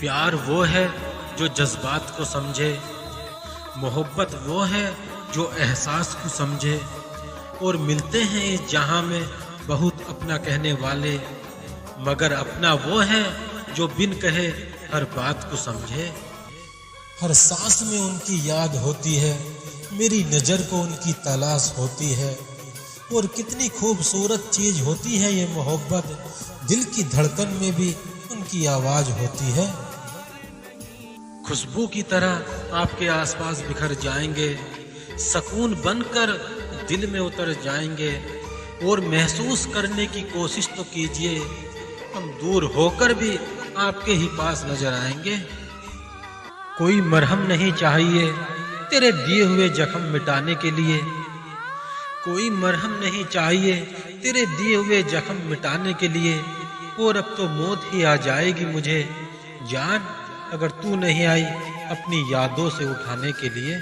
प्यार वो है जो जज्बात को समझे, मोहब्बत वो है जो एहसास को समझे। और मिलते हैं इस जहां में बहुत अपना कहने वाले, मगर अपना वो है जो बिन कहे हर बात को समझे। हर सांस में उनकी याद होती है, मेरी नजर को उनकी तलाश होती है। और कितनी खूबसूरत चीज होती है ये मोहब्बत, दिल की धड़कन में भी उनकी आवाज होती है। खुशबू की तरह आपके आसपास बिखर जाएंगे, सुकून बनकर दिल में उतर जाएंगे। और महसूस करने की कोशिश तो कीजिए, हम दूर होकर भी आपके ही पास नजर आएंगे। कोई मरहम नहीं चाहिए तेरे दिए हुए जख्म मिटाने के लिए, कोई मरहम नहीं चाहिए तेरे दिए हुए जख्म मिटाने के लिए। और अब तो मौत ही आ जाएगी मुझे जान, अगर तू नहीं आई अपनी यादों से उठाने के लिए।